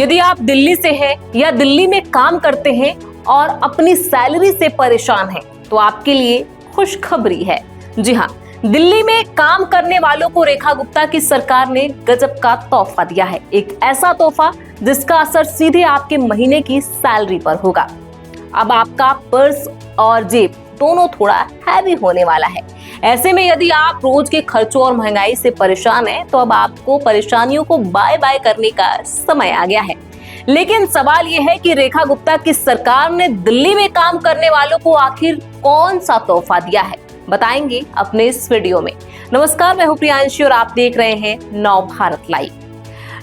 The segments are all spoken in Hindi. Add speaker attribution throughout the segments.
Speaker 1: यदि आप दिल्ली से हैं या दिल्ली में काम करते हैं और अपनी सैलरी से परेशान हैं, तो आपके लिए खुशखबरी है। जी हाँ, दिल्ली में काम करने वालों को रेखा गुप्ता की सरकार ने गजब का तोहफा दिया है। एक ऐसा तोहफा जिसका असर सीधे आपके महीने की सैलरी पर होगा। अब आपका पर्स और जेब दोनों थोड़ा हैवी होने वाला है। ऐसे में यदि आप रोज के खर्चों और महंगाई से परेशान हैं, तो अब आपको परेशानियों को बाय बाय करने का समय आ गया है। लेकिन सवाल यह है कि रेखा गुप्ता की सरकार ने दिल्ली में काम करने वालों को आखिर कौन सा तोहफा दिया है, बताएंगे अपने इस वीडियो में। नमस्कार, मैं हूं प्रियांशी और आप देख रहे हैं नव भारत लाइव।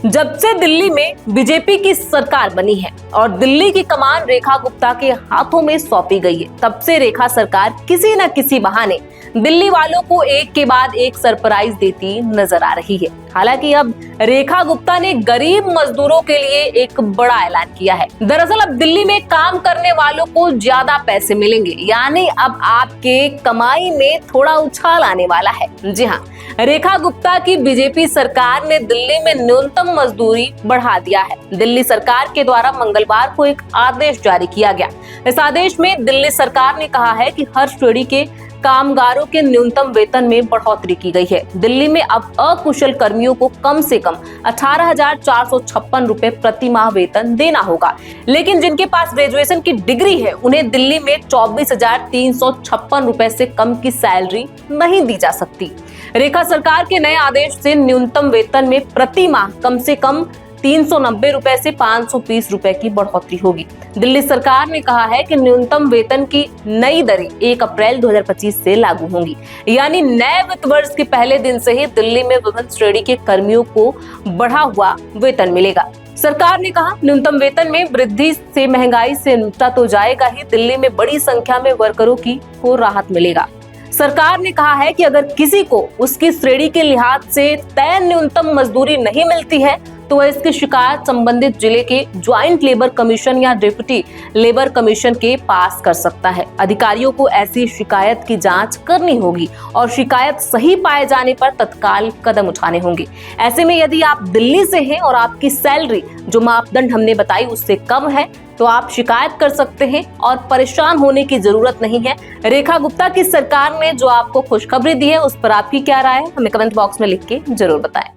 Speaker 1: जब से दिल्ली में बीजेपी की सरकार बनी है और दिल्ली की कमान रेखा गुप्ता के हाथों में सौंपी गई है, तब से रेखा सरकार किसी न किसी बहाने दिल्ली वालों को एक के बाद एक सरप्राइज देती नजर आ रही है। हालांकि अब रेखा गुप्ता ने गरीब मजदूरों के लिए एक बड़ा ऐलान किया है। दरअसल अब दिल्ली में काम करने वालों को ज्यादा पैसे मिलेंगे, यानी अब आपके कमाई में थोड़ा उछाल आने वाला है। जी हाँ, रेखा गुप्ता की बीजेपी सरकार ने दिल्ली में न्यूनतम मजदूरी बढ़ा दिया है। दिल्ली सरकार के द्वारा मंगलवार को एक आदेश जारी किया गया। इस आदेश में दिल्ली सरकार ने कहा है कि हर श्रेणी के कामगारों के न्यूनतम वेतन में बढ़ोतरी की गई है। दिल्ली में अब अकुशल कर्मियों को कम से कम 18,456 रुपए प्रति माह वेतन देना होगा, लेकिन जिनके पास ग्रेजुएशन की डिग्री है उन्हें दिल्ली में 24,356 रुपए से कम की सैलरी नहीं दी जा सकती। रेखा सरकार के नए आदेश से न्यूनतम वेतन में प्रति माह कम से कम 390 रुपए से 520 रुपए की बढ़ोतरी होगी। दिल्ली सरकार ने कहा है कि न्यूनतम वेतन की नई दरें 1 अप्रैल 2025 से लागू होंगी, यानी नए वित्त वर्ष के पहले दिन से ही दिल्ली में विभिन्न श्रेणी के कर्मियों को बढ़ा हुआ वेतन मिलेगा। सरकार ने कहा, न्यूनतम वेतन में वृद्धि से महंगाई से निपटा तो जाएगा ही, दिल्ली में बड़ी संख्या में वर्करों की को राहत मिलेगा। सरकार ने कहा है कि अगर किसी को उसकी श्रेणी के लिहाज से तय न्यूनतम मजदूरी नहीं मिलती है, तो वह इसकी शिकायत संबंधित जिले के ज्वाइंट लेबर कमीशन या डिप्टी लेबर कमीशन के पास कर सकता है। अधिकारियों को ऐसी शिकायत की जांच करनी होगी और शिकायत सही पाए जाने पर तत्काल कदम उठाने होंगे। ऐसे में यदि आप दिल्ली से हैं और आपकी सैलरी जो मापदंड हमने बताई उससे कम है, तो आप शिकायत कर सकते हैं और परेशान होने की जरूरत नहीं है। रेखा गुप्ता की सरकार ने जो आपको खुशखबरी दी है, उस पर आपकी क्या राय है, हमें कमेंट बॉक्स में लिख के जरूर बताएं।